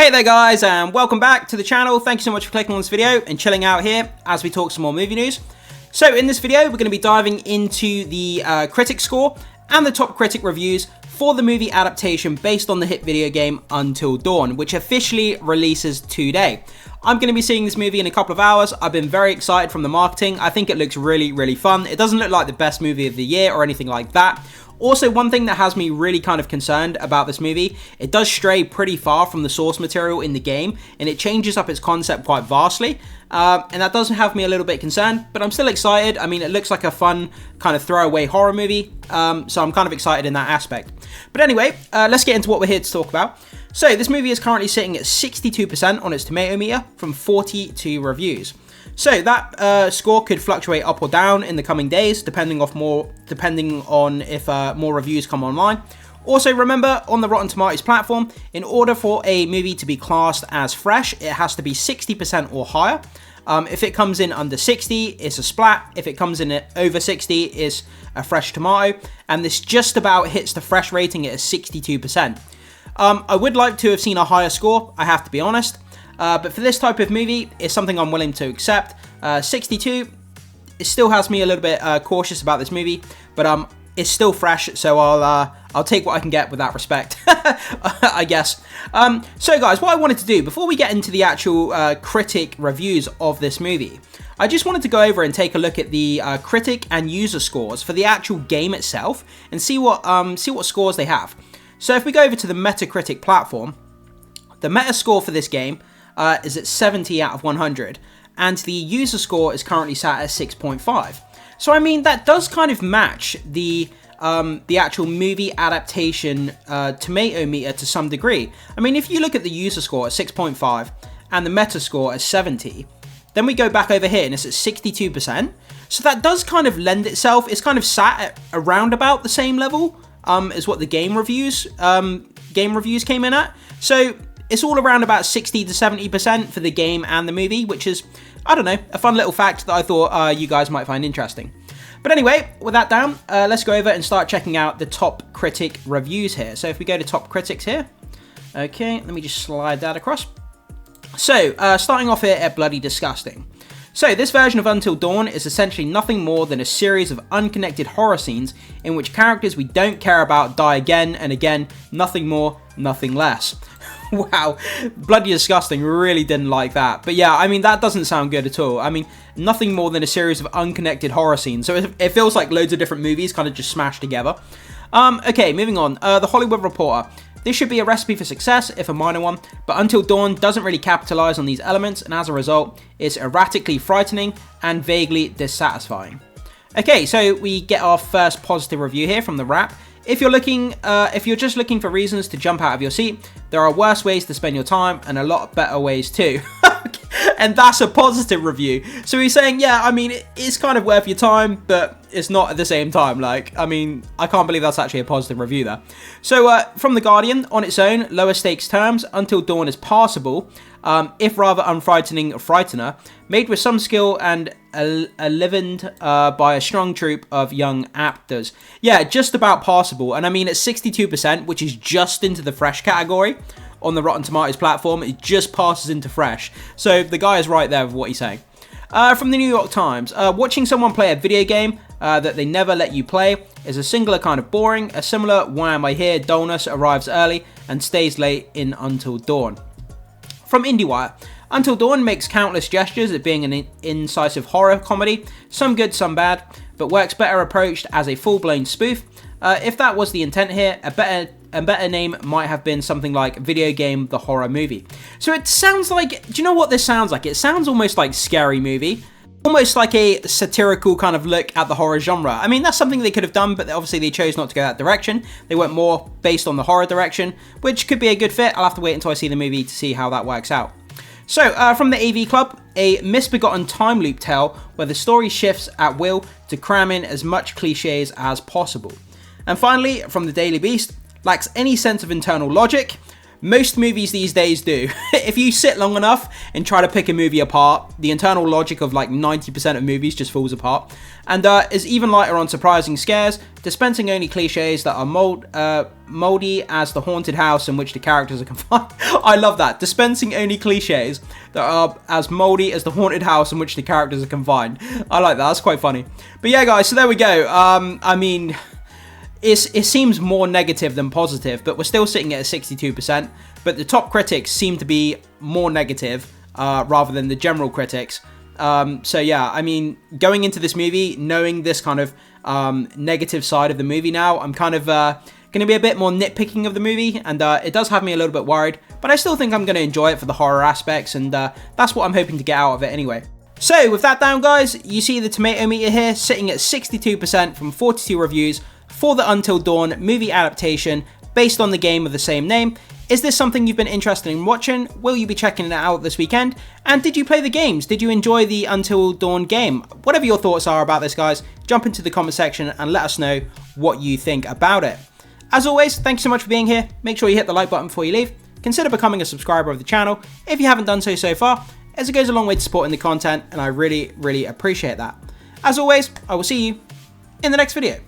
Hey there guys, and welcome back to the channel. Thank you so much for clicking on this video and chilling out here as we talk some more movie news. So in this video, we're going to be diving into the critic score and the top critic reviews for the movie adaptation based on the hit video game Until Dawn, which officially releases today. I'm going to be seeing this movie in a couple of hours. I've been very excited from the marketing. I think it looks really fun. It doesn't look like the best movie of the year or anything like that. Also, one thing that has me really kind of concerned about this movie, it does stray pretty far from the source material in the game, and it changes up its concept quite vastly, and that does have me a little bit concerned, but I'm still excited. I mean, it looks like a fun kind of throwaway horror movie, so I'm kind of excited in that aspect. But anyway, let's get into what we're here to talk about. So this movie is currently sitting at 62% on its tomato meter from 42 reviews. So that score could fluctuate up or down in the coming days, depending on if more reviews come online. Also, remember, on the Rotten Tomatoes platform, in order for a movie to be classed as fresh, it has to be 60% or higher. If it comes in under 60, it's a splat. If it comes in at over 60, it's a fresh tomato. And this just about hits the fresh rating at 62%. I would like to have seen a higher score, I have to be honest. But for this type of movie, it's something I'm willing to accept. 62, it still has me a little bit cautious about this movie, but it's still fresh, so I'll take what I can get with that respect, I guess. So guys, what I wanted to do, before we get into the actual critic reviews of this movie, I just wanted to go over and take a look at the critic and user scores for the actual game itself, and see what scores they have. So if we go over to the Metacritic platform, the meta score for this game is at 70 out of 100, and the user score is currently sat at 6.5. So I mean, that does kind of match the actual movie adaptation tomato meter to some degree. I mean, if you look at the user score at 6.5 and the meta score at 70, then we go back over here and it's at 62%. So that does kind of lend itself. It's kind of sat at around about the same level as what the game reviews came in at. So it's all around about 60 to 70% for the game and the movie, which is, I don't know, a fun little fact that I thought you guys might find interesting. But anyway, with that down, let's go over and start checking out the top critic reviews here. So if we go to top critics here, okay, let me just slide that across. So, starting off here at Bloody Disgusting. So this version of Until Dawn is essentially nothing more than a series of unconnected horror scenes in which characters we don't care about die again and again, nothing more, nothing less. Wow, Bloody Disgusting, really didn't like that. But yeah, I mean, that doesn't sound good at all. I mean, nothing more than a series of unconnected horror scenes. So it feels like loads of different movies kind of just smashed together. Okay, moving on. The Hollywood Reporter. This should be a recipe for success, if a minor one, but Until Dawn doesn't really capitalize on these elements, and as a result, it's erratically frightening and vaguely dissatisfying. Okay, so we get our first positive review here from The Wrap. If you're just looking for reasons to jump out of your seat, there are worse ways to spend your time and a lot better ways too. And that's a positive review. So he's saying, yeah, I mean, it's kind of worth your time, but it's not at the same time. Like, I mean, I can't believe that's actually a positive review there. So from The Guardian, on its own, lower stakes terms, Until Dawn is passable, if rather unfrightening frightener, made with some skill and enlivened by a strong troupe of young actors. Yeah, just about passable. And I mean, at 62%, which is just into the fresh category on the Rotten Tomatoes platform, it just passes into fresh. So the guy is right there with what he's saying. From the New York Times, watching someone play a video game that they never let you play is a singular kind of boring. A similar why am I here dullness arrives early and stays late in Until Dawn. From IndieWire, Until Dawn makes countless gestures at being an incisive horror comedy, some good, some bad, but works better approached as a full-blown spoof. If that was the intent here, a better name might have been something like Video Game the Horror Movie. So it sounds like, do you know what this sounds like? It sounds almost like Scary Movie. Almost like a satirical kind of look at the horror genre. I mean, that's something they could have done, but obviously they chose not to go that direction. They went more based on the horror direction, which could be a good fit. I'll have to wait until I see the movie to see how that works out. So, from the AV Club, a misbegotten time loop tale where the story shifts at will to cram in as much cliches as possible. And finally, from the Daily Beast, lacks any sense of internal logic, most movies these days do. If you sit long enough and try to pick a movie apart, the internal logic of like 90% of movies just falls apart. And is even lighter on surprising scares, dispensing only cliches that are moldy as the haunted house in which the characters are confined. I love that. Dispensing only cliches that are as moldy as the haunted house in which the characters are confined. I like that. That's quite funny. But yeah, guys, so there we go. I mean, it seems more negative than positive, but we're still sitting at a 62%. But the top critics seem to be more negative rather than the general critics. So yeah, I mean, going into this movie, knowing this kind of negative side of the movie now, I'm kind of going to be a bit more nitpicking of the movie, and it does have me a little bit worried, but I still think I'm going to enjoy it for the horror aspects, and that's what I'm hoping to get out of it anyway. So with that down, guys, you see the tomato meter here sitting at 62% from 42 reviews for the Until Dawn movie adaptation based on the game of the same name. Is this something you've been interested in watching? Will you be checking it out this weekend? And did you play the games? Did you enjoy the Until Dawn game? Whatever your thoughts are about this, guys, jump into the comment section and let us know what you think about it. As always, thank you so much for being here. Make sure you hit the like button before you leave. Consider becoming a subscriber of the channel if you haven't done so far, as it goes a long way to supporting the content, and I really, really appreciate that. As always, I will see you in the next video.